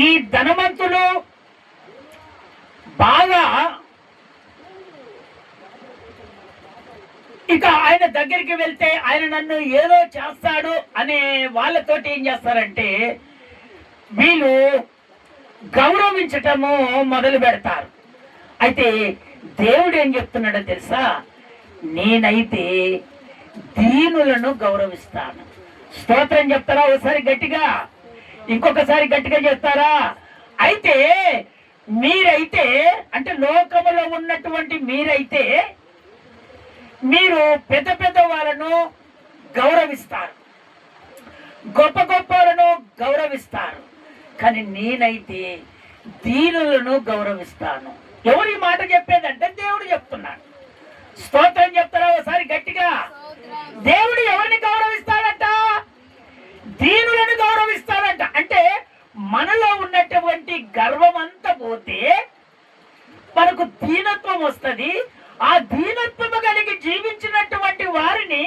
ఈ ధనవంతులు బాగా ఇక ఆయన దగ్గరికి వెళ్తే ఆయన నన్ను ఏదో చేస్తాడు అనే వాళ్ళతోటి ఏం చేస్తారంటే వీళ్ళు గౌరవించటము మొదలు పెడతారు. అయితే దేవుడు ఏం చెప్తున్నాడో తెలుసా, నేనైతే దీనులను గౌరవిస్తాను. స్తోత్రం చెప్తారా ఒకసారి గట్టిగా, ఇంకొకసారి గట్టిగా చెప్తారా? అయితే మీరైతే అంటే లోకములో ఉన్నటువంటి మీరైతే మీరు పెద్ద పెద్ద వాళ్ళను గౌరవిస్తారు, గొప్ప గొప్ప వాళ్ళను గౌరవిస్తారు, కానీ నేనైతే దీనులను గౌరవిస్తాను. ఎవరు ఈ మాట చెప్పేదంటే దేవుడు చెప్తున్నాడు. స్తోత్రం చెప్తారా ఒకసారి గట్టిగా? దేవుడు ఎవరిని గౌరవిస్తాడంట? దీనులను గౌరవిస్తాడంట. అంటే మనలో ఉన్నటువంటి గర్వం అంతా పోతే మనకు దీనత్వం వస్తుంది. ఆ దీనత్వము కలిగి జీవించినటువంటి వారిని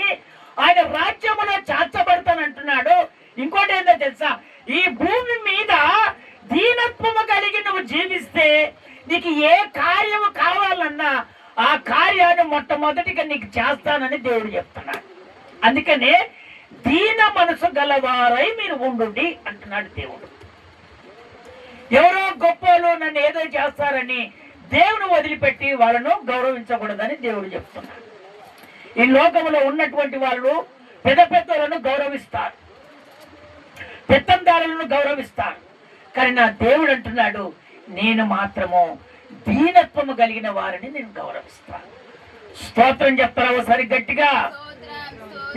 ఆయన రాజ్యములో చేర్చబడతానంటున్నాడు. ఇంకోటి ఏంటో తెలుసా, ఈ భూమి మీద దీనత్వము కలిగి నువ్వు జీవిస్తే నీకు ఏ కార్యము కావాలన్నా ఆ కార్యాన్ని మొట్టమొదటిగా నీకు చేస్తానని దేవుడు చెప్తున్నాడు. అందుకనే దీన మనసు గలవారై మీరు ఉండుండి అంటున్నాడు దేవుడు. ఎవరో గొప్పలు నన్ను ఏదో చేస్తారని దేవుని వదిలిపెట్టి వాళ్ళను గౌరవించకూడదని దేవుడు చెప్తున్నాడు. ఈ లోకంలో ఉన్నటువంటి వాళ్ళు పెద్ద పెద్దలను గౌరవిస్తారు, పెత్తందారులను గౌరవిస్తారు, కానీ నా దేవుడు అంటున్నాడు నేను మాత్రము దీనత్వము కలిగిన వారిని నేను గౌరవిస్తాను. స్తోత్రం చెప్తారా ఒకసారి గట్టిగా?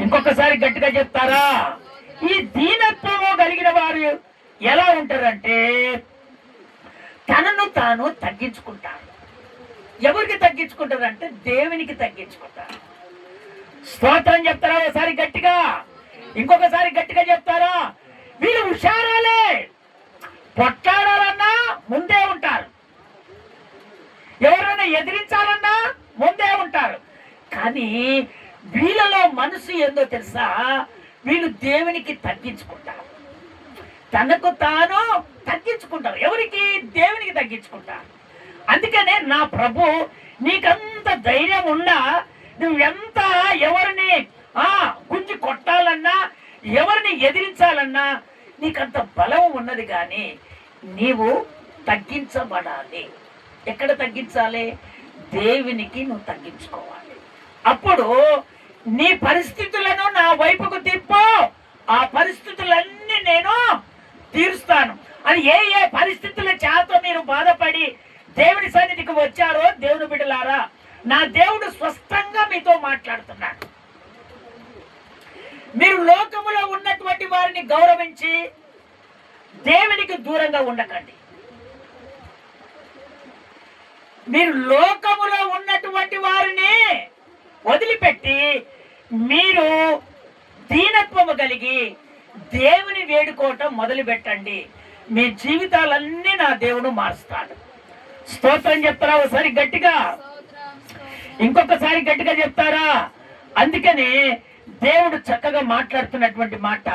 ఇంకొకసారి గట్టిగా చెప్తారా? ఈ దీనత్వము కలిగిన వారు ఎలా ఉంటారంటే తనను తాను తగ్గించుకుంటారు. ఎవరికి తగ్గించుకుంటారంటే దేవునికి తగ్గించుకుంటారు. స్తోత్రం చెప్తారా ఒకసారి గట్టిగా? ఇంకొకసారి గట్టిగా చెప్తారా? వీళ్ళు హుషారాలే, పొట్లాడాలన్నా ముందే ఉంటారు, ఎవరైనా ఎదిరించాలన్నా ముందే ఉంటారు, కానీ వీళ్ళలో మనసు ఏందో తెలుసా, వీళ్ళు దేవునికి తగ్గించుకుంటారు, తనకు తాను తగ్గించుకుంటారు. ఎవరికి? దేవునికి తగ్గించుకుంటారు. అందుకనే నా ప్రభు నీకంత ధైర్యం ఉన్నా నువ్వెంత ఎవరిని గుంజి కొట్టాలన్నా ఎవరిని ఎదిరించాలన్నా నీకంత బలం ఉన్నది, కానీ నీవు తగ్గించబడాలి. ఎక్కడ తగ్గించాలి? దేవునికి నువ్వు తగ్గించుకోవాలి. అప్పుడు నీ పరిస్థితులను నా వైపుకు తిప్పు, ఆ పరిస్థితులన్నీ నేను తీరుస్తాను అని. ఏ ఏ పరిస్థితుల చేత మీరు బాధపడి దేవుని సన్నిధికి వచ్చారో దేవుని బిడ్డలారా, నా దేవుడు స్పష్టంగా మీతో మాట్లాడుతున్నాడు. మీరు లోకములో ఉన్నటువంటి వారిని గౌరవించి దేవునికి దూరంగా ఉండకండి. మీరు లోకములో ఉన్నటువంటి వారిని వదిలిపెట్టి మీరు దీనత్వము కలిగి దేవుని వేడుకోవటం మొదలు పెట్టండి. మీ జీవితాలన్నీ నా దేవుడు మారుస్తాడు. స్తోత్రం చెప్తారా ఒకసారి గట్టిగా? ఇంకొకసారి గట్టిగా చెప్తారా? అందుకని దేవుడు చక్కగా మాట్లాడుతున్నటువంటి మాట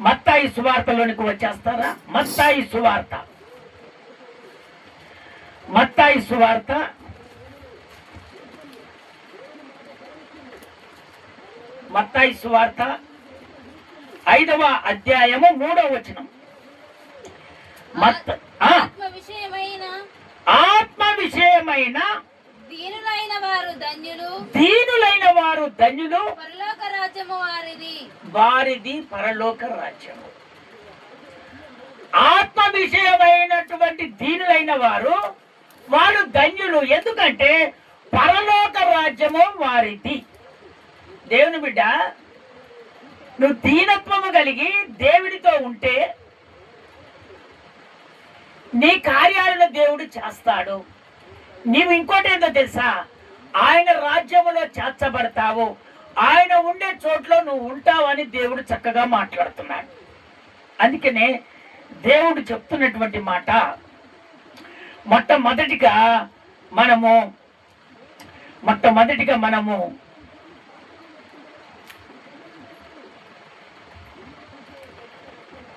మత్తాయి సువార్తలోనికి వచ్చేస్తారా? మత్తాయి సువార్త, మత్తాయి సువార్త 5వ అధ్యాయము 3వ వచనం. ఆత్మ విషయమైన దీనులైన వారు ధన్యులు, పరలోక రాజ్యము వారిది పరలోక రాజ్యము. ఆత్మ విషయమైనటువంటి దీనులైన వారు ధన్యులు, ఎందుకంటే పరలోక రాజ్యము వారిది. దేవుని బిడ్డ, నువ్వు దీనత్వము కలిగి దేవుడితో ఉంటే నీ కార్యాలను దేవుడు చేస్తాడు. నీవు ఇంకోటి ఏంటో తెలుసా, ఆయన రాజ్యములో చేర్చబడతావు, ఆయన ఉండే చోట్లో నువ్వు ఉంటావని దేవుడు చక్కగా మాట్లాడుతున్నాడు. అందుకనే దేవుడు చెప్తున్నటువంటి మాట మొట్టమొదటిగా మనము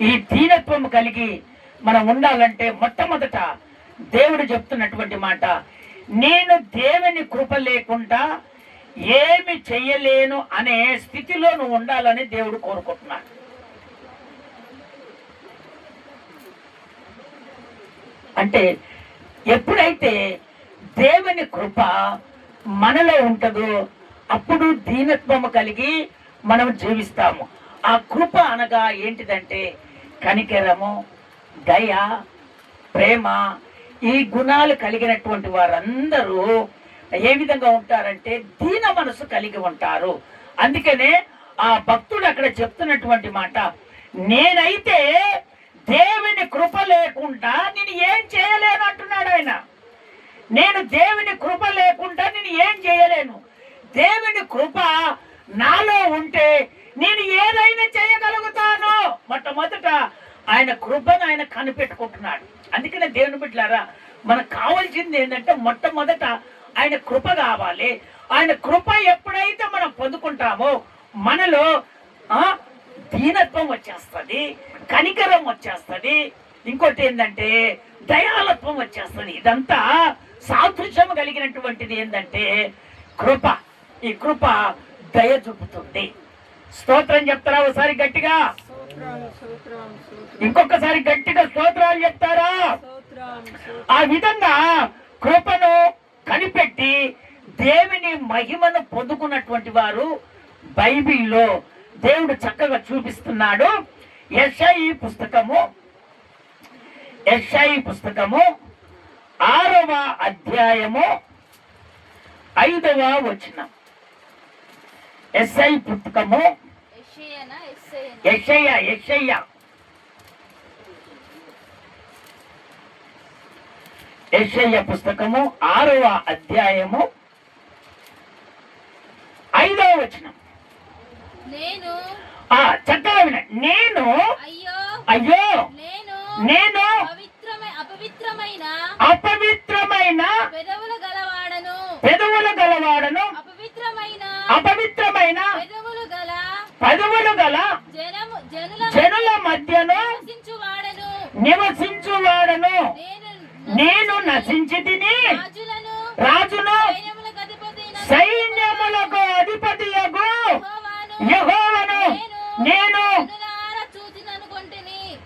ఈ దీనత్వము కలిగి మనం ఉండాలంటే మొట్టమొదట దేవుడు చెప్తున్నటువంటి మాట, నేను దేవుని కృప లేకుండా ఏమి చెయ్యలేను అనే స్థితిలో నువ్వు ఉండాలని దేవుడు కోరుకుంటున్నాడు. అంటే ఎప్పుడైతే దేవుని కృప మనలో ఉంటుందో అప్పుడు దీనత్వము కలిగి మనం జీవిస్తాము. ఆ కృప అనగా ఏంటిదంటే కనికరము, దయ, ప్రేమ, ఈ గుణాలు కలిగినటువంటి వారందరూ ఏ విధంగా ఉంటారంటే దీన మనసు కలిగి ఉంటారు. అందుకనే ఆ భక్తుడు అక్కడ చెప్తున్నటువంటి మాట, నేనైతే దేవుని కృప లేకుండా నేను ఏం చేయలేను అంటున్నాడు ఆయన. నేను దేవుని కృప లేకుండా నేను ఏం చేయలేను. దేవుని కృప నాలో ఉంటే నేను ఏదైనా చేయగలుగుతాను. మొట్టమొదట ఆయన కృపను ఆయన కనిపెట్టుకుంటున్నాడు. అందుకనే దేవుని బిడ్డలారా, మనకు కావాల్సింది ఏంటంటే మొట్టమొదట ఆయన కృప కావాలి. ఆయన కృప ఎప్పుడైతే మనం పొందుకుంటామో మనలో దీనత్వం వచ్చేస్తుంది, కనికరం వచ్చేస్తుంది, ఇంకోటి ఏంటంటే దయాలత్వం వచ్చేస్తుంది. ఇదంతా సాదృశ్యం కలిగినటువంటిది ఏంటంటే కృప. ఈ కృప దయ చూపుతుంది. స్తోత్రం చెప్తారా ఒకసారి గట్టిగా? ఇంకొకసారి గట్టిగా స్తోత్రాలు చెప్తారా? ఆ విధంగా కృపను కనిపెట్టి దేవుని మహిమను పొందుకున్నటువంటి వారు బైబిల్లో దేవుడు చక్కగా చూపిస్తున్నాడు. యెషయా పుస్తకము 6వ అధ్యాయము 5వ వచనం. యెషయా పుస్తకము యెషయా పుస్తకము 6వ అధ్యాయము 5వ వచనం. చక్కగా వినండి. నేను అయ్యో నేను అపవిత్రమైన పెదవుల గలవాడను అపవిత్రమైన పెదవులు గల జనుల మధ్యను నివసించువాడను. నేను నశించి తిని రాజును సైన్యములకు అధిపతియగు యెహోవాను నేను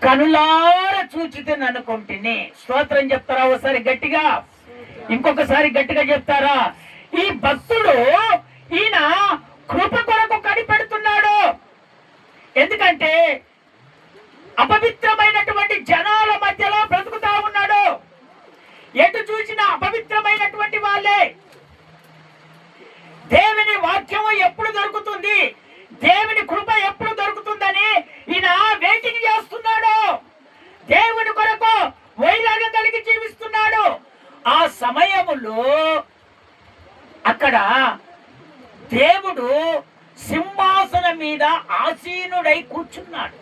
కనులార చూచితిననుకొంటిని. స్తోత్రం చెప్తారా ఒకసారి గట్టిగా? ఇంకొకసారి గట్టిగా చెప్తారా? ఈ భక్తుడు ఈయన కృప కొరకు కనిపెడుతున్నాడు. ఎందుకంటే అపవిత్రమైనటువంటి జనాల మధ్యలో బ్రతుకుతా ఉన్నాడు. ఎటు చూసినా అపవిత్రమైనటువంటి వాళ్ళే. దేవుని వాక్యము ఎప్పుడు దొరుకుతుంది, దేవుని కృప ఎప్పుడు దొరుకుతుందని ఈయన వెయిటింగ్ చేస్తున్నాడు. దేవుని కొరకు వైరాగ్యం కలిగి జీవిస్తున్నాడు. ఆ సమయములో అక్కడ దేవుడు సింహాసనం మీద ఆసీనుడై కూర్చున్నాడు.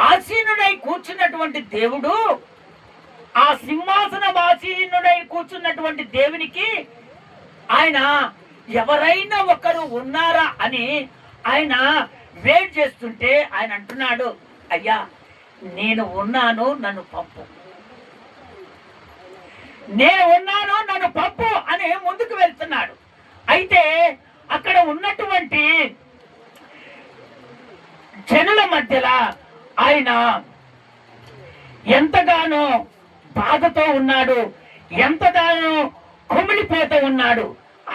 ఆసీనుడై కూర్చున్నటువంటి దేవుడు, ఆ సింహాసనం ఆసీనుడై కూర్చున్నటువంటి దేవునికి ఆయన ఎవరైనా ఒకరు ఉన్నారా అని ఆయన వెయిట్ చేస్తుంటే ఆయన అంటున్నాడు, అయ్యా నేను ఉన్నాను, నన్ను పంపు, నేను ఉన్నాను, నన్ను పంపు అని ముందుకు వెళ్తున్నాడు. అయితే అక్కడ ఉన్నటువంటి జనుల మధ్యలో ఆయన ఎంతగానో బాధతో ఉన్నాడు, ఎంతగానో కుమిలిపోతూ ఉన్నాడు.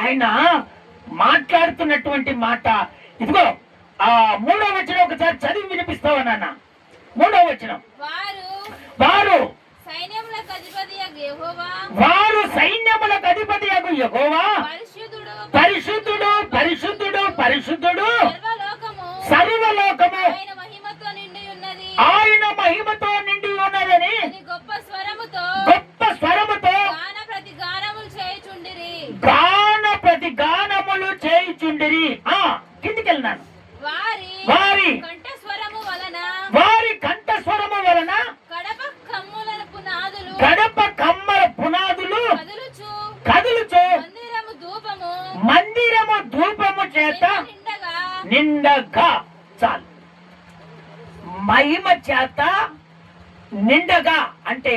ఆయన మాట్లాడుతున్నటువంటి మాట ఇదిగో ఆ 3వ వచనం ఒకసారి చదివి వినిపిస్తావా నాన్న? 3వ వచనం. వారు సైన్యములకు అధిపతియగు యెహోవా పరిశుద్ధుడు పరిశుద్ధుడు పరిశుద్ధుడు సర్వలోకము ఆయన మహిమతో నిండి ఉన్నదని గొప్ప స్వరముతో గాన ప్రతి గానములు చేయుచుండిరి. కిందికి వెళ్ళినాను. వారి కంఠస్వరము వలన గడప కమ్మల పునాదులు కదులుచు మందిరము ధూపము చేత నిండగా. చాలు, మహిమ చేత నిండగా అంటే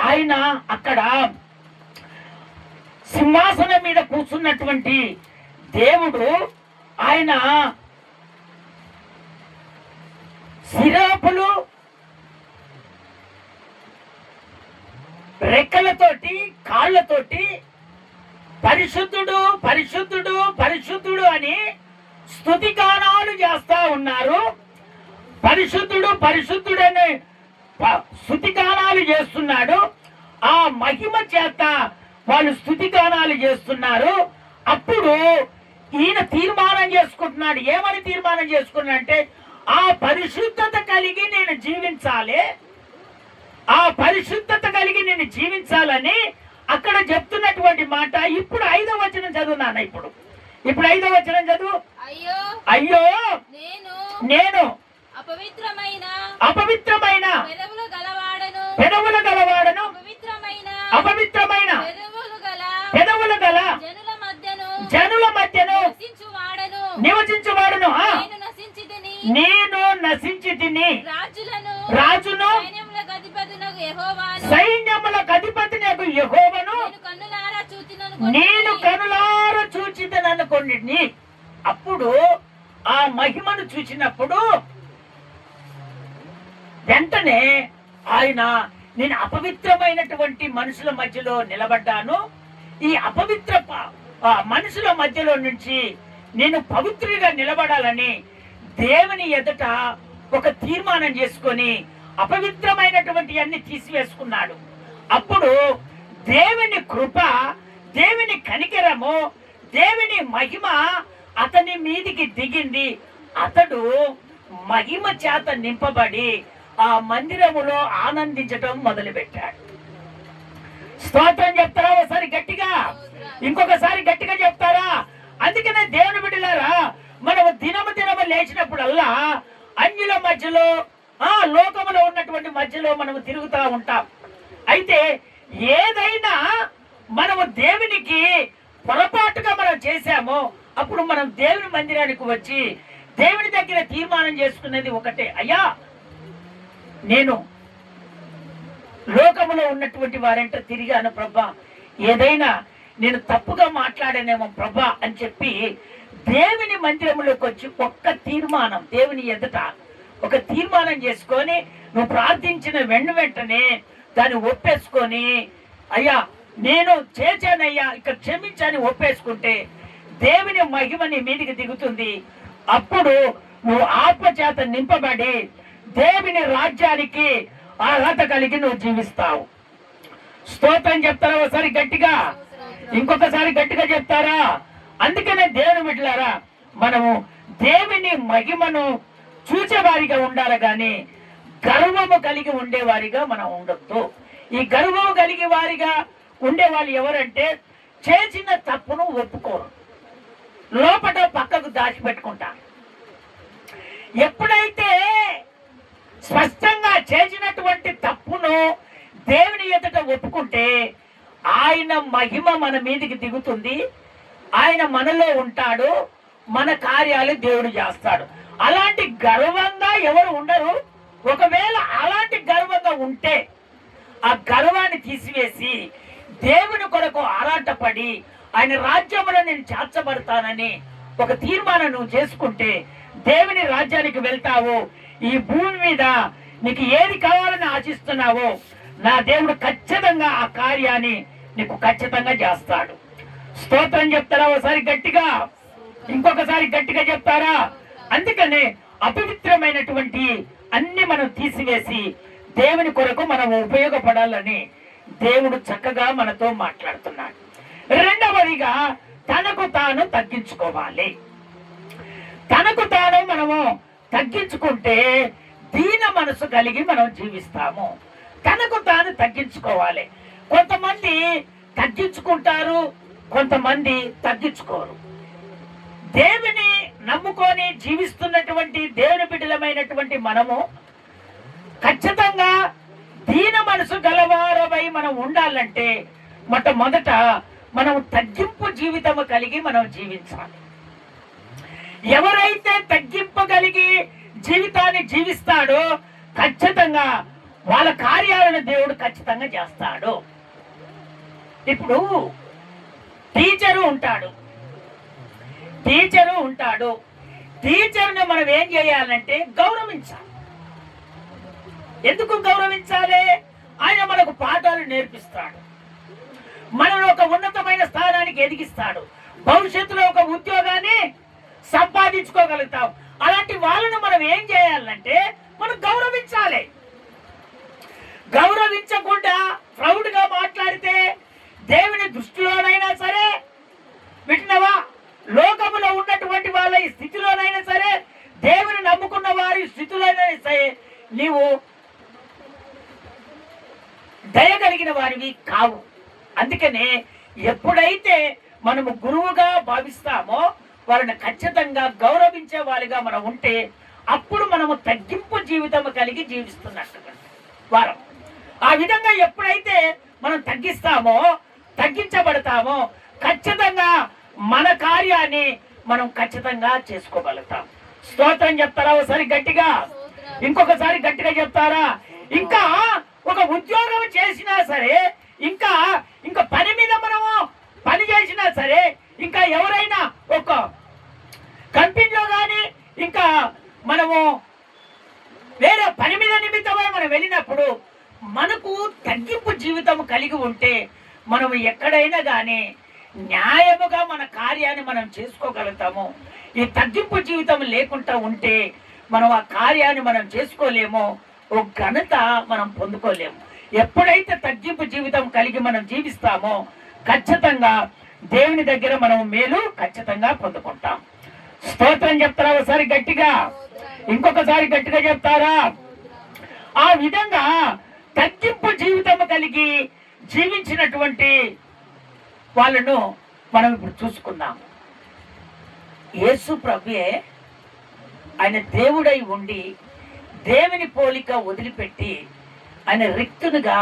ఆయన అక్కడ సింహాసనం మీద కూర్చున్నటువంటి దేవుడు ఆయన శిరాపులు రెక్కలతోటి కాళ్ళతోటి పరిశుద్ధుడు పరిశుద్ధుడు పరిశుద్ధుడు అని స్తుతిగానాలు చేస్తా ఉన్నారు. పరిశుద్ధుడు పరిశుద్ధుడని స్తుతిగానాలు చేస్తున్నాడు. ఆ మహిమ చేత వాళ్ళు స్తుతిగానాలు చేస్తున్నారు. అప్పుడు ఈయన తీర్మానం చేసుకుంటున్నాడు. ఏమని తీర్మానం చేసుకున్నా అంటే ఆ పరిశుద్ధత కలిగి నేను జీవించాలి, ఆ పరిశుద్ధత కలిగి నేను జీవించాలని అక్కడ చెప్తున్నటువంటి మాట. ఇప్పుడు 5వ వచనం చదువునాన్న. ఇప్పుడు 5వ వచనం చదువు. అయ్యో నేను అపవిత్రమైన పెదవుల గలవాడను అపవిత్రమైన పెదవుల గల జనుల మధ్యను నివసించువాడును. నేను నశించి తిని రాజును సైన్యములకు అధిపతినగు యెహోవాను నేను కనులారా చూచిదననుకోండి. అప్పుడు ఆ మహిమను చూసినప్పుడు వెంటనే ఆయన నేను అపవిత్రమైనటువంటి మనుషుల మధ్యలో నిలబడ్డాను, ఈ అపవిత్ర మనుషుల మధ్యలో నుంచి నేను పవిత్రుడిగా నిలబడాలని దేవుని ఎదుట ఒక తీర్మానం చేసుకొని అపవిత్రమైనటువంటి అన్ని తీసివేసుకున్నాడు. అప్పుడు దేవుని కృప, దేవుని కనికరము, దేవుని మహిమ అతని మీదికి దిగింది. అతడు మహిమ చేత నింపబడి ఆ మందిరములో ఆనందించటం మొదలుపెట్టాడు. స్తోత్రం చెప్తారా ఒకసారి గట్టిగా? ఇంకొకసారి గట్టిగా చెప్తారా? అందుకనే దేవుని బిడ్డలారా, మనము దినము లేచినప్పుడల్లా అన్యుల మధ్యలో లోకములో ఉన్నటువంటి మధ్యలో మనము తిరుగుతూ ఉంటాం. అయితే ఏదైనా మనము దేవునికి పొరపాటుగా మనం చేశామో అప్పుడు మనం దేవుని మందిరానికి వచ్చి దేవుని దగ్గర తీర్మానం చేసుకునేది ఒకటే, అయ్యా నేను లోకములో ఉన్నటువంటి వారంటే తిరిగాను ప్రభా, ఏదైనా నేను తప్పుగా మాట్లాడానేమో ప్రభా అని చెప్పి దేవుని మందిరంలోకి వచ్చి ఒక్క తీర్మానం దేవుని ఎదుట ఒక తీర్మానం చేసుకొని నువ్వు ప్రార్థించిన వెంటనే దాన్ని ఒప్పేసుకొని అయ్యా నేను చేశానయ్యా ఇక క్షమించని ఒప్పేసుకుంటే దేవుని మహిమ నీ మీదికి దిగుతుంది. అప్పుడు నువ్వు ఆత్మచేత నింపబడి దేవుని రాజ్యానికి అర్హత కలిగి నువ్వు జీవిస్తావు. స్తోత్రం చెప్తారా ఒకసారి గట్టిగా? ఇంకొకసారి గట్టిగా చెప్తారా? అందుకనే దేవుని బిడ్డలారా, మనము దేవుని మహిమను చూసేవారిగా ఉండాలి కానీ గర్వము కలిగి ఉండేవారిగా మనం ఉండొద్దు. ఈ గర్వము కలిగి వారిగా ఉండేవాళ్ళు ఎవరంటే చేసిన తప్పును ఒప్పుకోరు, లోపల పక్కకు దాచిపెట్టుకుంటారు. ఎప్పుడైతే స్పష్టంగా చేసినటువంటి తప్పును దేవుని ఎదుట ఒప్పుకుంటే ఆయన మహిమ మన మీదికి దిగుతుంది, ఆయన మనలో ఉంటాడు, మన కార్యాలు దేవుడు చేస్తాడు. అలాంటి గర్వంగా ఎవరు ఉండరు. ఒకవేళ అలాంటి గర్వంగా ఉంటే ఆ గర్వాన్ని తీసివేసి దేవుని కొరకు ఆరాటపడి ఆయన రాజ్యంలో నేను చేర్చబడతానని ఒక తీర్మానం నువ్వు చేసుకుంటే దేవుని రాజ్యానికి వెళ్తావు. ఈ భూమి మీద నీకు ఏది కావాలని ఆశిస్తున్నావో నా దేవుడు ఖచ్చితంగా ఆ కార్యాన్ని నీకు ఖచ్చితంగా చేస్తాడు. స్తోత్రం చెప్తారా ఒకసారి గట్టిగా? ఇంకొకసారి గట్టిగా చెప్తారా? అందుకనే అపవిత్రమైనటువంటి అన్ని మనం తీసివేసి దేవుని కొరకు మనం ఉపయోగపడాలని దేవుడు చక్కగా మనతో మాట్లాడుతున్నాడు. రెండవదిగా తనకు తాను తగ్గించుకోవాలి. తనకు తాను మనము తగ్గించుకుంటే దీన మనసు కలిగి మనం జీవిస్తాము. తనకు తాను తగ్గించుకోవాలి. కొంతమంది తగ్గించుకుంటారు, కొంతమంది తగ్గించుకోరు. దేవుని నమ్ముకొని జీవిస్తున్నటువంటి దేవుని బిడ్డలమైనటువంటి మనము ఖచ్చితంగా దీన మనసు గలవారమై మనం ఉండాలంటే మొట్టమొదట మనం తగ్గింపు జీవితము కలిగి మనం జీవించాలి. ఎవరైతే తగ్గింపు కలిగి జీవితాన్ని జీవిస్తాడో ఖచ్చితంగా వాళ్ళ కార్యాలను దేవుడు ఖచ్చితంగా చేస్తాడు. ఇప్పుడు టీచరు ఉంటాడు, టీచర్ని మనం ఏం చేయాలంటే గౌరవించాలి. ఎందుకు గౌరవించాలి? ఆయన మనకు పాఠాలు నేర్పిస్తాడు, మనల్ని ఒక ఉన్నతమైన స్థానానికి ఎదిగిస్తాడు, భవిష్యత్తులో ఒక ఉద్యోగాన్ని సంపాదించుకోగలుగుతాం. అలాంటి వాళ్ళను మనం ఏం చేయాలంటే మనం గౌరవించాలి. గౌరవించకుండా ప్రౌడ్గా మాట్లాడితే దేవుని దృష్టిలోనైనా సరే, వింటున్నావా, లోకములో ఉన్నటువంటి వాళ్ళ ఈ స్థితిలోనైనా సరే, దేవుని నమ్ముకున్న వారి స్థితిలోనైనా సరే నీవు దయగలిగిన వారివి కావు. అందుకనే ఎప్పుడైతే మనము గురువుగా భావిస్తామో వాళ్ళని ఖచ్చితంగా గౌరవించే వాళ్ళుగా మనం ఉంటే అప్పుడు మనము తగ్గింపు జీవితం కలిగి జీవిస్తున్నట్టు వారం. ఆ విధంగా ఎప్పుడైతే మనం తగ్గించబడతామో ఖచ్చితంగా మన కార్యాన్ని మనం ఖచ్చితంగా చేసుకోగలుగుతాం. స్తోత్రం చెప్తారా ఒకసారి గట్టిగా? ఇంకొకసారి గట్టిగా చెప్తారా? ఇంకా ఒక ఉద్యోగం చేసినా సరే, ఇంకా పని మీద మనము పని చేసినా సరే, ఇంకా ఎవరైనా ఒక కంపెనీలో కానీ ఇంకా మనము వేరే పని మీద నిమిత్తమై మనం వెళ్ళినప్పుడు మనకు తగ్గింపు జీవితం కలిగి ఉంటే మనం ఎక్కడైనా కానీ న్యాయముగా మన కార్యాన్ని మనం చేసుకోగలుగుతాము. ఈ తగ్గింపు జీవితం లేకుండా ఉంటే మనం ఆ కార్యాన్ని మనం చేసుకోలేము, ఒక ఘనత మనం పొందుకోలేము. ఎప్పుడైతే తగ్గింపు జీవితం కలిగి మనం జీవిస్తామో ఖచ్చితంగా దేవుని దగ్గర మనం మేలు ఖచ్చితంగా పొందుకుంటాం. స్తోత్రం చెప్తారా ఒకసారి గట్టిగా? ఇంకొకసారి గట్టిగా చెప్తారా? ఆ విధంగా తగ్గింపు జీవితం కలిగి జీవించినటువంటి వాళ్ళను మనం ఇప్పుడు చూసుకుందాం. యేసు ప్రభువే ఆయన దేవుడై ఉండి దేవుని పోలిక వదిలిపెట్టి ఆయన రిక్తునిగా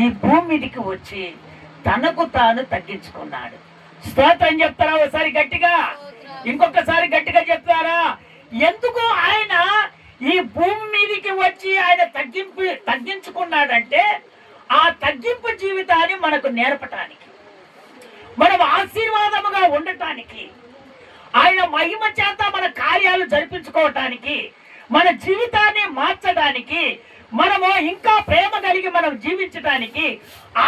ఈ భూమి మీదకి వచ్చి తనకు తాను తగ్గించుకున్నాడు. స్తోత్రం చెప్తారా ఒకసారి గట్టిగా? ఇంకొకసారి గట్టిగా చెప్తారా? ఎందుకు ఆయన ఈ భూమి మీదకి వచ్చి ఆయన తగ్గించుకున్నాడంటే ఆ తగ్గింపు జీవితాన్ని మనకు నేర్పటానికి, మనం ఆశీర్వాదముగా ఉండటానికి, ఆయన మహిమ చేత మన కార్యాలు జరిపించుకోవటానికి, మన జీవితాన్ని మార్చడానికి, మనము ఇంకా ప్రేమ కలిగి మనం జీవించడానికి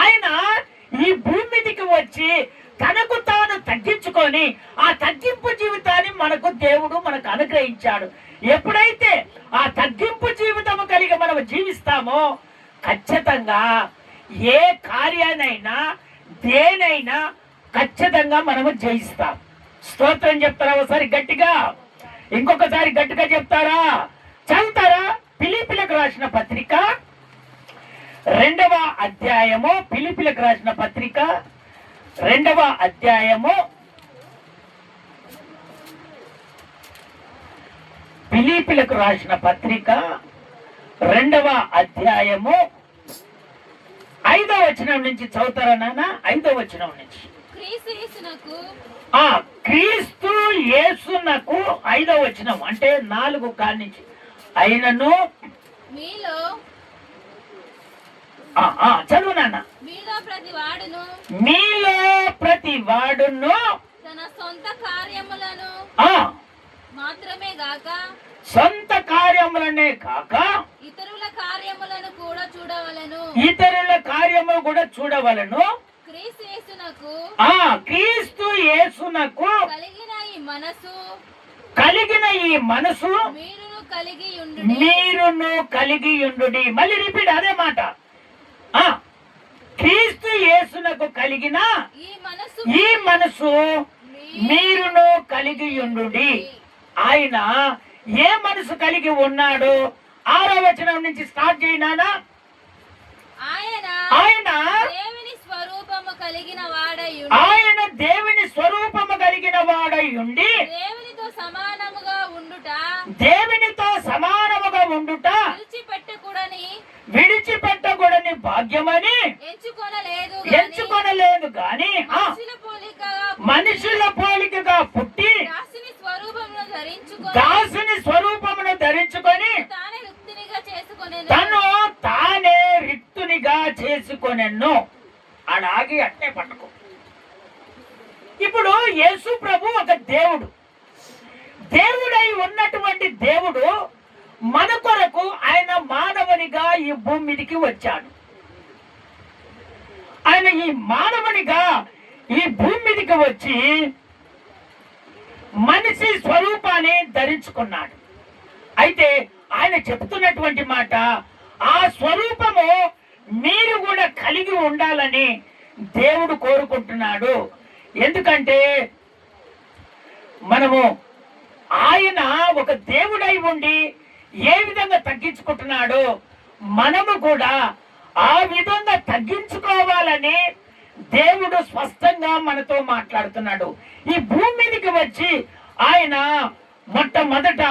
ఆయన ఈ భూమి మీదకి వచ్చి తనకు తాను తగ్గించుకొని ఆ తగ్గింపు జీవితాన్ని మనకు దేవుడు మనకు అనుగ్రహించాడు. ఎప్పుడైతే ఆ తగ్గింపు జీవితం కలిగి మనం జీవిస్తామో ఖచ్చితంగా ఏ కార్యానైనా దేనైనా ఖచ్చితంగా మనము జయిస్తాం. స్తోత్రం చెప్తారా ఒకసారి గట్టిగా? ఇంకొకసారి గట్టిగా చెప్తారా? చదువుతారా? ఫిలిప్పీలకు రాసిన పత్రిక 2వ అధ్యాయము, ఫిలిప్పీలకు రాసిన పత్రిక 2వ అధ్యాయము, ఫిలిప్పీలకు రాసిన పత్రిక 2వ అధ్యాయము 5వ వచనం నుంచి చదువుతారా నాన్న? 5వ వచనం నుంచి. క్రీస్తు యేసునకు 5వ వచనం అంటే 4 కాడి నుంచి. అయినను మీలో చదువు నాన్న. మీలో ప్రతి వాడును తన సొంత కార్యములను మాత్రమే గాక, సొంత కార్యములనే కాక ఇతరుల కార్యములను కూడా చూడవలెను. ఇతరుల కార్యము కూడా చూడవలెను. క్రీస్తు యేసునకు కలిగిన ఈ మనసు మీరును కలిగి ఉండుడి. మళ్ళీ రిపీట్ అదే మాట. క్రీస్తు యేసునకు కలిగిన ఈ మనసు మీరును కలిగి ఉండుడి. ఆయన ఏ మనసు కలిగి ఉన్నాడు? 6వ వచనం నుంచి స్టార్ట్ చేయినానా? ఆయన దేవుని స్వరూపము కలిగిన వాడై ఉండి దేవునితో సమానముగా ఉండుట విడిచిపెట్టకూడని భాగ్యమని ఎంచుకొనలేదు గాని మనుషుల పోలికగా పుట్టి దాసుని స్వరూపమును ధరించుకొని తను తానే చేసుకొనెను. ఆడాగి అట్టే పట్టుకో. ఇప్పుడు యేసు ప్రభు ఒక దేవుడు, దేవుడై ఉన్నటువంటి దేవుడు మన కొరకు ఆయన మానవునిగా ఈ భూమి మీదకి వచ్చాడు. ఆయన ఈ మానవునిగా ఈ భూమి మీదకి వచ్చి మనిషి స్వరూపాన్ని ధరించుకున్నాడు. అయితే ఆయన చెప్తున్నటువంటి మాట, ఆ స్వరూపము మీరు కూడా కలిగి ఉండాలని దేవుడు కోరుకుంటున్నాడు. ఎందుకంటే మనము ఆయన ఒక దేవుడై ఉండి ఏ విధంగా తగ్గించుకుంటున్నాడో మనము కూడా ఆ విధంగా తగ్గించుకోవాలని దేవుడు స్పష్టంగా మనతో మాట్లాడుతున్నాడు. ఈ భూమి మీదకి వచ్చి ఆయన మొట్టమొదట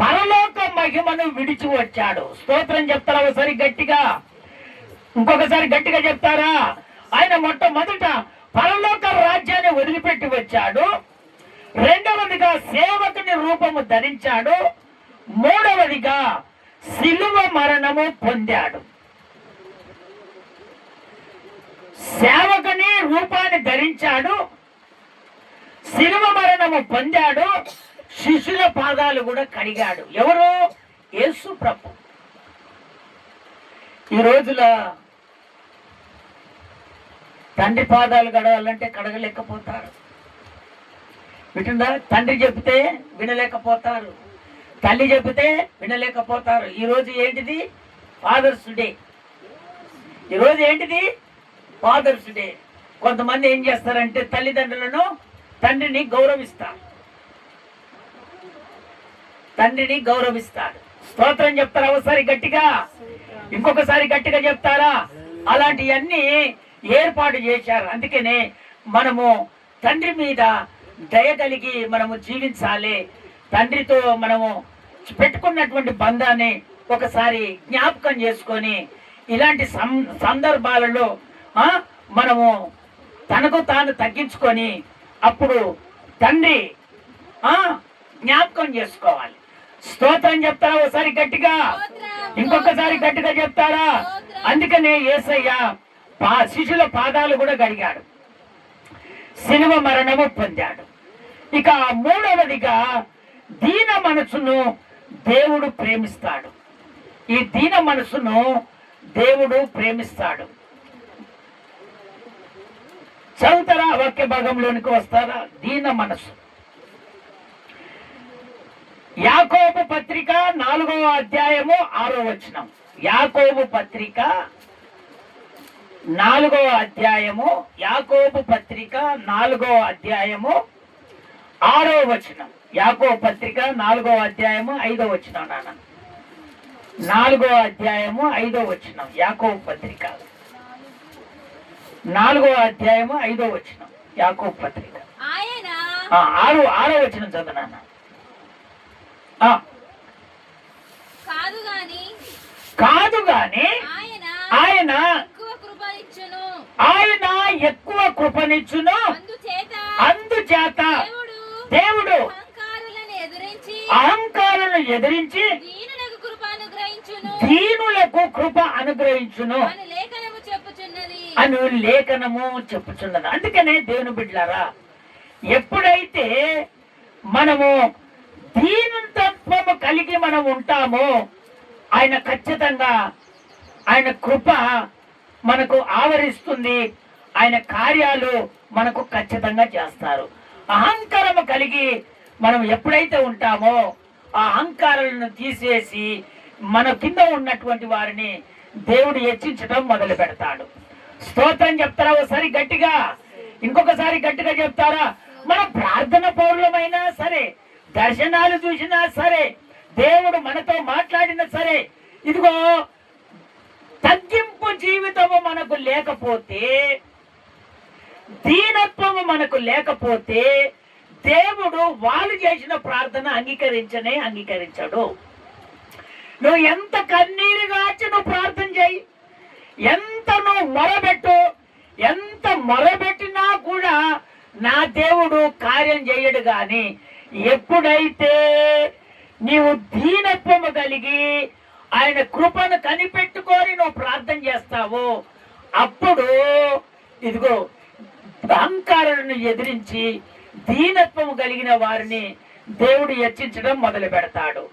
పరలోక మహిమను విడిచి వచ్చాడు. స్తోత్రం చెప్తారా ఒకసారి గట్టిగా? ఇంకొకసారి గట్టిగా చెప్తారా? ఆయన మొట్టమొదట పరలోక రాజ్యాన్ని వదిలిపెట్టి వచ్చాడు. రెండవదిగా సేవకుని రూపము ధరించాడు. మూడవదిగా సిలువ మరణము పొందాడు. సేవకుని రూపాన్ని ధరించాడు, సిలువ మరణము పొందాడు, శిష్యుల పాదాలు కూడా కడిగాడు. ఎవరు? యేసు ప్రభు. ఈ రోజుల తండ్రి పాదాలు కడగాలంటే కడగలేకపోతారు. వింటుందా? తండ్రి చెబితే వినలేకపోతారు, తల్లి చెబితే వినలేకపోతారు. ఈరోజు ఏంటిది? Father's Day. ఈరోజు ఏంటిది? Father's Day. కొంతమంది ఏం చేస్తారంటే తల్లిదండ్రులను, తండ్రిని గౌరవిస్తారు, తండ్రిని గౌరవిస్తారు. స్తోత్రం చెప్తారా ఒకసారి గట్టిగా? ఇంకొకసారి గట్టిగా చెప్తారా? అలాంటివన్నీ ఏర్పాటు చేశారు. అందుకనే మనము తండ్రి మీద దయ కలిగి మనము జీవించాలి. తండ్రితో మనము పెట్టుకున్నటువంటి బంధాన్ని ఒకసారి జ్ఞాపకం చేసుకొని ఇలాంటి సందర్భాలలో మనము తనకు తాను తగ్గించుకొని అప్పుడు తండ్రి జ్ఞాపకం చేసుకోవాలి. స్తోత్రం చెప్తారా ఒకసారి గట్టిగా? ఇంకొకసారి గట్టిగా చెప్తారా? అందుకనే యేసయ్య శిష్యుల పాదాలు కూడా గడిగాడు, సిలువ మరణము పొందాడు. ఇక మూడవదిగా దీన మనసును దేవుడు ప్రేమిస్తాడు. ఈ దీన మనసును దేవుడు ప్రేమిస్తాడు. చదువుతారా? వాక్య భాగంలోనికి వస్తారా? దీన మనసు. యాకోబు పత్రిక 4వ అధ్యాయము 6వ వచనం. యాకోబు పత్రిక 4వ అధ్యాయము, యాకోబు పత్రిక 4వ అధ్యాయము 6వ వచనం. యాకోబు పత్రిక 4వ అధ్యాయము 5వ వచనం. నాన్న 4వ అధ్యాయము 5వ వచనం. యాకోబు పత్రిక 4వ అధ్యాయము 5వ వచనం. యాకోబు పత్రిక 6వ వచనం చదువు నాన్న. కాదు గాని ఆయన ఎక్కువ కృపనిచ్చును, అందుచేత దేవుడు అహంకారులను ఎదిరించి దీనులకు కృప అనుగ్రహించును అని లేఖనము చెప్పుచున్నది. అందుకనే దేవుని బిడ్డలారా, ఎప్పుడైతే మనము దీనత్వము కలిగి మనం ఉంటామో ఆయన ఖచ్చితంగా ఆయన కృప మనకు ఆవరిస్తుంది. ఆయన కార్యాలు మనకు ఖచ్చితంగా చేస్తారు. అహంకారము కలిగి మనం ఎప్పుడైతే ఉంటామో ఆ అహంకారాలను తీసేసి మన కింద ఉన్నటువంటి వారిని దేవుడు హెచ్చించడం మొదలు పెడతాడు. స్తోత్రం చెప్తారా ఒకసారి గట్టిగా? ఇంకొకసారి గట్టిగా చెప్తారా? మన ప్రార్థన పౌరులమైనా సరే, దర్శనాలు చూసినా సరే, దేవుడు మనతో మాట్లాడినా సరే, ఇదిగో తగ్గింపు జీవితము మనకు లేకపోతే, దీనత్వము మనకు లేకపోతే దేవుడు వాళ్ళు చేసిన ప్రార్థన అంగీకరించడు. నువ్వు ఎంత కన్నీరుగాచి నువ్వు ప్రార్థన చేయి, ఎంత నువ్వు మొరబెట్టు, ఎంత మొరబెట్టినా కూడా నా దేవుడు కార్యం చేయడు. గాని ఎప్పుడైతే నీవు దీనత్వము కలిగి ఆయన కృపను కనిపెట్టుకొని నువ్వు ప్రార్థన చేస్తావో అప్పుడు ఇదిగో అహంకారులను ఎదిరించి దీనత్వము కలిగిన వారిని దేవుడు హెచ్చించడం మొదలు పెడతాడు.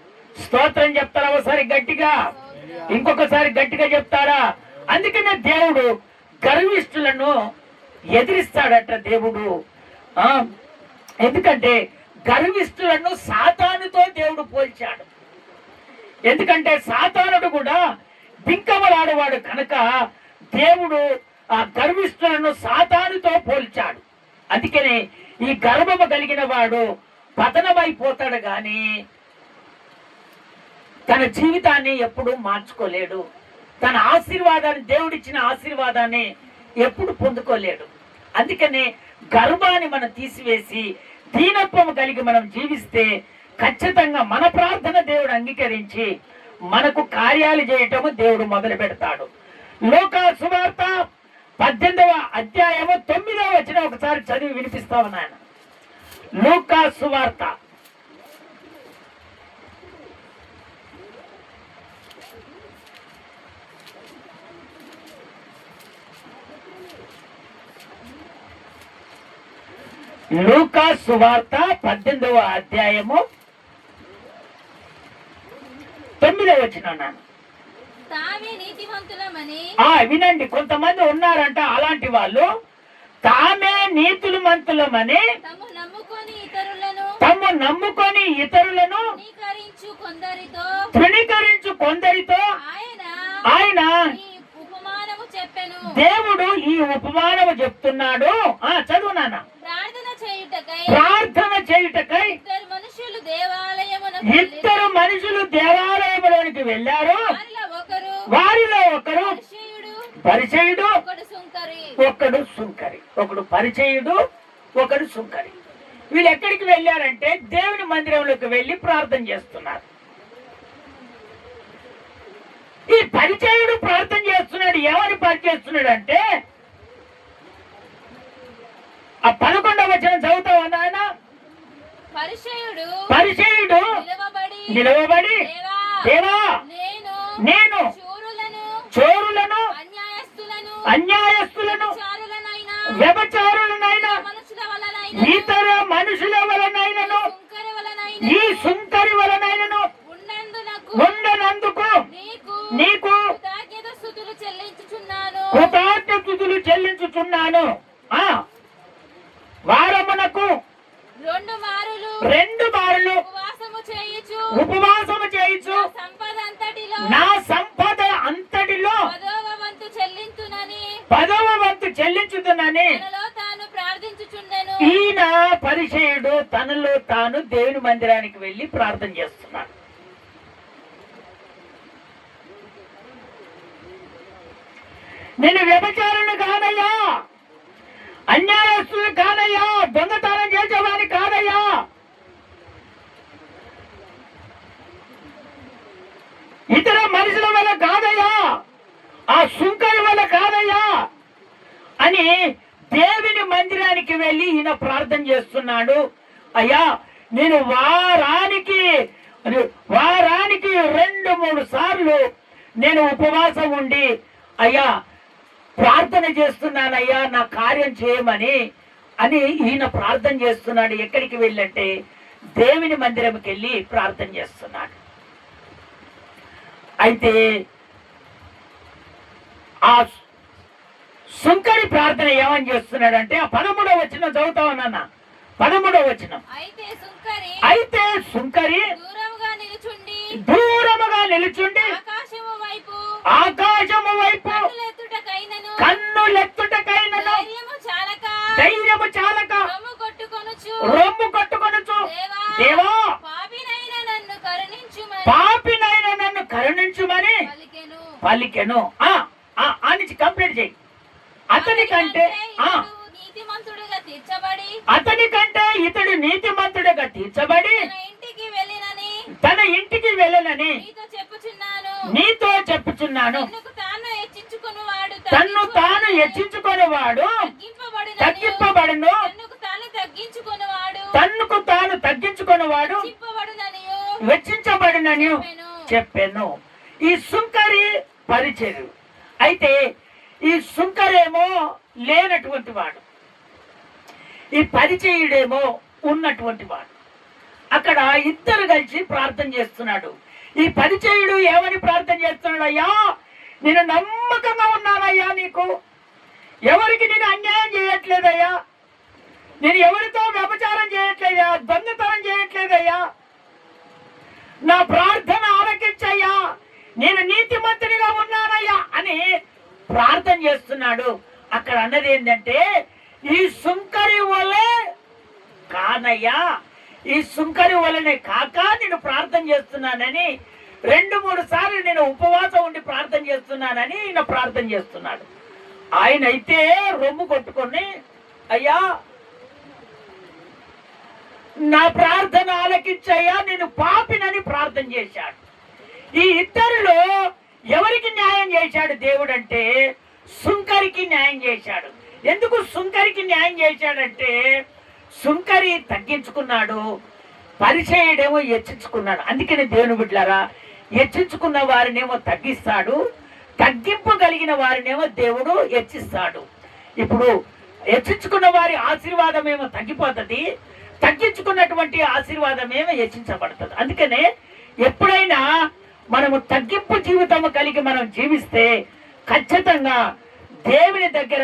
స్తోత్రం చెప్తారా ఒకసారి గట్టిగా? ఇంకొకసారి గట్టిగా చెప్తారా? అందుకనే దేవుడు గర్విష్ఠులను ఎదిరిస్తాడట దేవుడు. ఎందుకంటే గర్విష్ఠులను సాతానుతో దేవుడు పోల్చాడు. ఎందుకంటే సాతానుడు కూడా బింకమలాడేవాడు కనుక దేవుడు ఆ గర్విష్ఠులను సాతానుతో పోల్చాడు. అందుకనే ఈ గర్వము కలిగిన వాడు పతనమైపోతాడు గాని తన జీవితాన్ని ఎప్పుడు మార్చుకోలేడు. తన ఆశీర్వాదాన్ని, దేవుడిచ్చిన ఆశీర్వాదాన్ని ఎప్పుడు పొందుకోలేడు. అందుకనే గర్వాన్ని మనం తీసివేసి దీనత్వము కలిగి మనం జీవిస్తే ఖచ్చితంగా మన ప్రార్థన దేవుడు అంగీకరించి మనకు కార్యాలు చేయటము దేవుడు మొదలు పెడతాడు. లూకా సువార్త 18వ అధ్యాయము 9వ వచనం ఒకసారి చదివి వినిపిస్తావు నాయన. లూకా సువార్త 18వ అధ్యాయము 9వ వచనం నాన్న. వినండి, కొంతమంది ఉన్నారంట అలాంటి వాళ్ళు, తామే నీతిమంతులమని తమ్ము నమ్ముకొని ఇతరులను తృణీకరించు కొందరితో ఆయన దేవుడు ఈ ఉపమానము చెప్తున్నాడు. చదువు నాన్న. ప్రార్థన చేయుటకై ఇద్దరు మనుషులు దేవాలయములోనికి వెళ్ళారు. వారిలో ఒకరు పరిచయుడు, ఒకడు సుంకరి. ఒకడు పరిచయుడు, ఒకడు సుంకరి. వీళ్ళు ఎక్కడికి వెళ్ళారంటే దేవుని మందిరంలోకి వెళ్ళి ప్రార్థన చేస్తున్నారు. ఈ పరిచయుడు ప్రార్థన చేస్తున్నాడు. ఎవరు పరిచేస్తున్నాడు అంటే ఆ 11వ వచనం చదువుతావా నాయన? పరిచయుడు నిలవబడి దేవా, నేను చోరులను, అన్యాయస్తులను, వ్యభిచారులనైనా ఇతర మనుషుల వలనైనను ఈ సుంకరి వలనైనను ఉండనందుకు నీకు కృతజ్ఞతలు చెల్లించుచున్నాను. వారమునకు 2 మారులు ఉపవాసము చేయుచు నా సంపద అంతటిలో 10వ వంతు చెల్లించుతున్నని ఈయన పరిచయుడు తనలో తాను దేవుని మందిరానికి వెళ్ళి ప్రార్థన చేస్తున్నాడు. నేను వ్యభిచారుని కాదయ్యా, అన్యాయస్తులు కాదయ్యా, దొంగతనం చేసేవాడిని కాదయ్యా, ఇతర మనుషుల వల్ల కాదయ్యా, ఆ సుంకరి వల్ల కాదయ్యా అని దేవుని మందిరానికి వెళ్ళి ఈయన ప్రార్థన చేస్తున్నాడు. అయ్యా, నేను వారానికి 2-3 సార్లు నేను ఉపవాసం ఉండి అయ్యా ప్రార్థన చేస్తున్నానయ్యా, నా కార్యం చేయమని అని ఈయన ప్రార్థన చేస్తున్నాడు. ఎక్కడికి వెళ్ళంటే దేవుని మందిరంకి వెళ్ళి ప్రార్థన చేస్తున్నాడు. అయితే ఆ సుంకరి ప్రార్థన ఏమని చేస్తున్నాడంటే ఆ 13వ వచనం చదువుతావు నాన్న. 13వ వచనం. అయితే సుంకరి దూరముగా నిలుచుండి ఆకాశము వైపు కన్నులెత్తుటకైనను ధైర్యము చాలక రొమ్ము కొట్టుకొనుచు దేవా, పాపినైన నన్ను కరుణించుమని పలికెను. అని కంప్లీట్ చేయి. అతనికంటే ఇతడు నీతిమంతుడిగా తీర్చబడి తన ఇంటికి వెళ్ళనని నీతో చెప్పుచున్నాను. తన్ను తాను హెచ్చించుకొనివాడు తగ్గింపబడును, తన్నుకు తాను తగ్గించుకొనివాడు వెచ్చించబడునని చెప్పాను. ఈ సుంకరి పరిచర్య. అయితే ఈ సుంకరేమో లేనటువంటి వాడు, ఈ పరిచయుడేమో ఉన్నటువంటి వాడు. అక్కడ ఇద్దరు కలిసి ప్రార్థన చేస్తున్నాడు. ఈ పరిచయుడు ఏమని ప్రార్థన చేస్తున్నాడు? అయ్యా, నేను నమ్మకంగా ఉన్నానయ్యా, నీకు ఎవరికి నేను అన్యాయం చేయట్లేదయ్యా, నేను ఎవరితో వ్యభిచారం చేయట్లేదయ్యా, దొంగతనం చేయట్లేదయ్యా, నా ప్రార్థన ఆలకించయ్యా, నేను నీతిమంతునిగా ఉన్నానయ్యా అని ప్రార్థన చేస్తున్నాడు. అక్కడ అన్నది ఏంటంటే, ఈ సుంకరి వలె కానయ్యా, ఈ సుంకరి వలనే కాక నేను ప్రార్థన చేస్తున్నానని 2-3 సార్లు నేను ఉపవాసం ఉండి ప్రార్థన చేస్తున్నానని ఈయన ప్రార్థన చేస్తున్నాడు. ఆయన అయితే రొమ్ము కొట్టుకొని, అయ్యా నా ప్రార్థన ఆలకించయ్యా, నేను పాపినని ప్రార్థన చేశాడు. ఈ ఇద్దరిలో ఎవరికి న్యాయం చేశాడు దేవుడు అంటే సుంకరికి న్యాయం చేశాడు. ఎందుకు సుంకరికి న్యాయం చేశాడంటే సుంకరి తగ్గించుకున్నాడు, పరిచయుడేమో హెచ్చించుకున్నాడు. అందుకని దేవుని బిడ్డలారా, హెచ్చించుకున్న వారినేమో తగ్గిస్తాడు, తగ్గింపగలిగిన వారినేమో దేవుడు హెచ్చిస్తాడు. ఇప్పుడు హెచ్చించుకున్న వారి ఆశీర్వాదం ఏమో తగ్గిపోతుంది, తగ్గించుకున్నటువంటి ఆశీర్వాదం ఏమో హెచ్చించబడుతుంది. అందుకనే ఎప్పుడైనా మనము తగ్గింపు జీవితం కలిగి మనం జీవిస్తే ఖచ్చితంగా దేవుని దగ్గర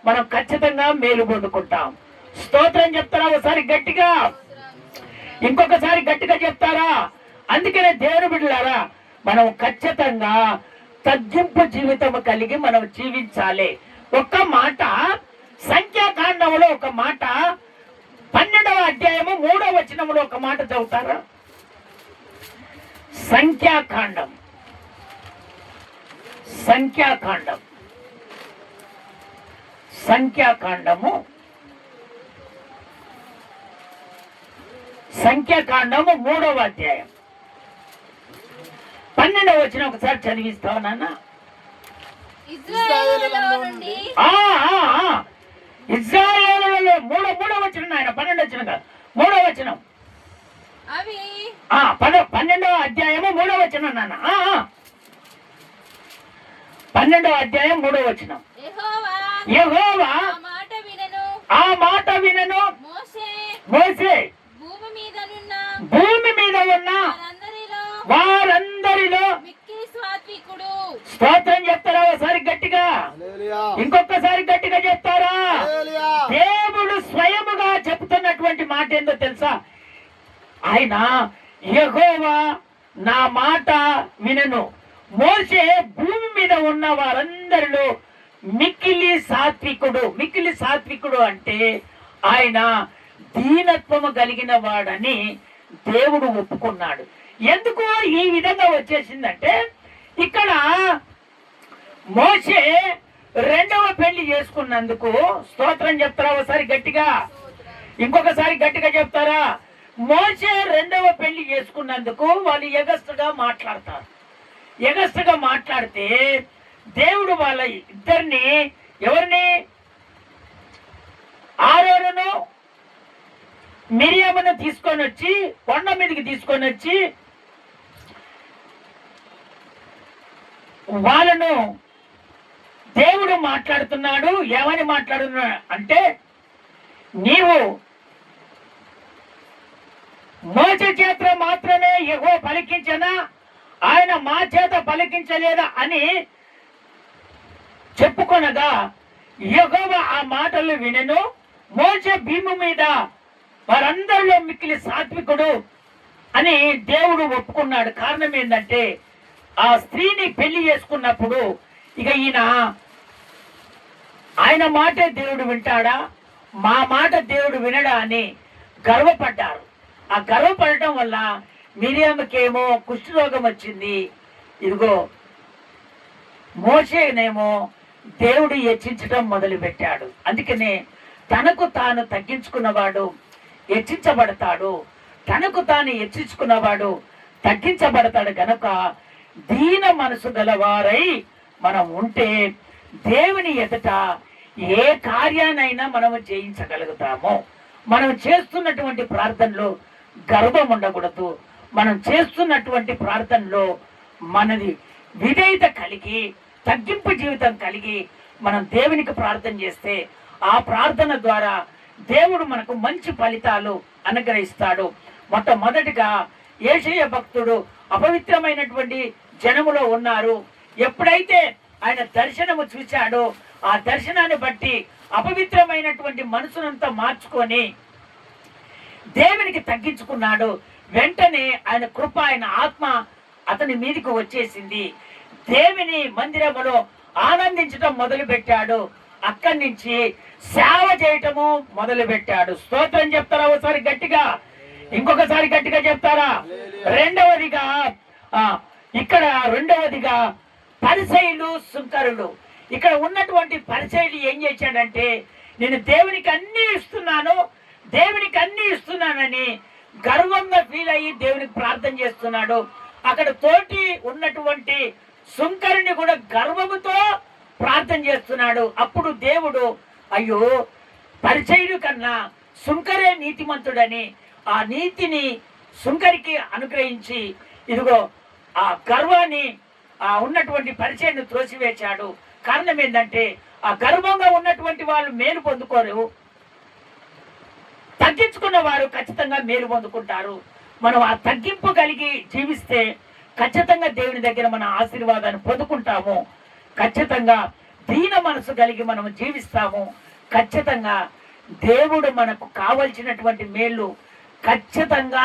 మనం ఖచ్చితంగా మేలు పొందుకుంటాం. స్తోత్రం చెప్తారా? ఒకసారి గట్టిగా, ఇంకొకసారి గట్టిగా చెప్తారా? అందుకనే దేవుని బిడ్డలారా, మనం ఖచ్చితంగా తగ్గింపు జీవితం కలిగి మనం జీవించాలి. ఒక మాట సంఖ్యాకాండంలో, ఒక మాట 12వ అధ్యాయము 3వ వచనంలో ఒక మాట చదువుతారా? సంఖ్యాకాండం, సంఖ్యాకాండం, సంఖ్యాకాండము, సంఖ్యాకాండము 3వ అధ్యాయం 12వ వచనం ఒకసారి చదివిస్తావు నాన్న? ఇజ్రాయేలులలో 3వ వచనం ఆయన, 12వ వచనం కాదు, 3వ వచనం. 12వ అధ్యాయము 3వ వచనం నాన్న. 12వ అధ్యాయం 3వ వచనం. యెహోవా ఆ మాట వినను, మోసే భూమి మీద ఉన్న వారందరిలో. స్తోత్రం చెప్తారా? ఒకసారి గట్టిగా, ఇంకొకసారి గట్టిగా చెప్తారా? దేవుడు స్వయముగా చెప్తున్నటువంటి మాట ఏందో తెలుసా? ఆయన యెహోవా నా మాట వినను, మోసే భూమి మీద ఉన్న వారందరిలో మిక్కిలి సాత్వికుడు. మిక్కిలి సాత్వికుడు అంటే ఆయన దీనత్వము కలిగిన వాడని దేవుడు ఒప్పుకున్నాడు. ఎందుకు ఈ విధంగా వచ్చేసిందంటే, ఇక్కడ మోసే 2వ పెళ్లి చేసుకున్నందుకు, స్తోత్రం చెప్తారా? ఒకసారి గట్టిగా, ఇంకొకసారి గట్టిగా చెప్తారా? మోసే 2వ పెళ్లి చేసుకున్నందుకు వాళ్ళు ఎగస్టుగా మాట్లాడతారు. ఎగస్టుగా మాట్లాడితే దేవుడు వాళ్ళ ఇద్దరిని, ఎవరిని? ఆరోనును మిరియామును తీసుకొని వచ్చి కొండ మీదకి తీసుకొని వచ్చి వాళ్ళను దేవుడు మాట్లాడుతున్నాడు. ఏమని మాట్లాడుతున్నాడు అంటే, నీవు మోసే చేత మాత్రమే యెహోవా పలికించనా, ఆయన మా చేత పలికించలేదా అని చెప్పుకొనగా, యెహోవా ఆ మాటలు వినెను, మోసే భీము మీద వారందరిలో మిక్కిలి సాత్వికుడు అని దేవుడు ఒప్పుకున్నాడు. కారణం ఏంటంటే, ఆ స్త్రీని పెళ్లి చేసుకున్నప్పుడు ఇక ఆయన మాటే దేవుడు వింటాడా, మా మాట దేవుడు వినడా అని గర్వపడ్డారు. ఆ గర్వపడటం వల్ల మిరియాముకేమో కుష్ఠరోగం వచ్చింది. ఇదిగో మోషేనేమో దేవుడు హెచ్చించడం మొదలు పెట్టాడు. అందుకనే తనకు తాను తగ్గించుకున్నవాడు హెచ్చించబడతాడు, తనకు తాను హెచ్చించుకున్నవాడు తగ్గించబడతాడు. గనుక దీన మనసు గలవారై మనం ఉంటే దేవుని ఎదుట ఏ కార్యానైనా మనము జయించగలుగుతాము. మనం చేస్తున్నటువంటి ప్రార్థనలో గర్వం ఉండకూడదు. మనం చేస్తున్నటువంటి ప్రార్థనలో మనది విధేయత కలిగి తగ్గింపు జీవితం కలిగి మనం దేవునికి ప్రార్థన చేస్తే ఆ ప్రార్థన ద్వారా దేవుడు మనకు మంచి ఫలితాలు అనుగ్రహిస్తాడు. మొట్టమొదటిగా యేషయ్య భక్తుడు అపవిత్రమైనటువంటి జనములో ఉన్నారు. ఎప్పుడైతే ఆయన దర్శనము చూశాడో ఆ దర్శనాన్ని బట్టి అపవిత్రమైనటువంటి మనసునంతా మార్చుకొని దేవునికి తగ్గించుకున్నాడు. వెంటనే ఆయన కృప, ఆయన ఆత్మ అతని మీదకి వచ్చేసింది. దేవుని మందిరములో ఆనందించటం మొదలు పెట్టాడు. అక్కడి నుంచి సేవ చేయటము మొదలు పెట్టాడు. స్తోత్రం చెప్తారా ఒకసారి గట్టిగా? ఇంకొకసారి గట్టిగా చెప్తారా? రెండవదిగా పరిసయ్యులు, సుంకరులు. ఇక్కడ ఉన్నటువంటి పరిసయ్యులు ఏం చేశాడంటే, నేను దేవునికి అన్ని ఇస్తున్నానని గర్వంగా ఫీల్ అయ్యి దేవునికి ప్రార్థన చేస్తున్నాడు. అక్కడ తోటి ఉన్నటువంటి సుంకరుని కూడా గర్వముతో ప్రార్థన చేస్తున్నాడు. అప్పుడు దేవుడు, అయ్యో పరిచయుడు కన్నా సుంకరే నీతిమంతుడని ఆ నీతిని సుంకరికి అనుగ్రహించి ఇదిగో ఆ గర్వాన్ని ఉన్నటువంటి పరిచయను త్రోసివేశాడు. కారణం ఏంటంటే ఆ గర్వంగా ఉన్నటువంటి వాళ్ళు మేలు పొందుకోరు, తగ్గించుకున్న వారు ఖచ్చితంగా మేలు పొందుకుంటారు. మనం ఆ తగ్గింపు కలిగి జీవిస్తే ఖచ్చితంగా దేవుని దగ్గర మన ఆశీర్వాదాన్ని పొందుకుంటాము. ఖచ్చితంగా దీన మనసు కలిగి మనం జీవిస్తాము. ఖచ్చితంగా దేవుడు మనకు కావలసినటువంటి మేలు ఖచ్చితంగా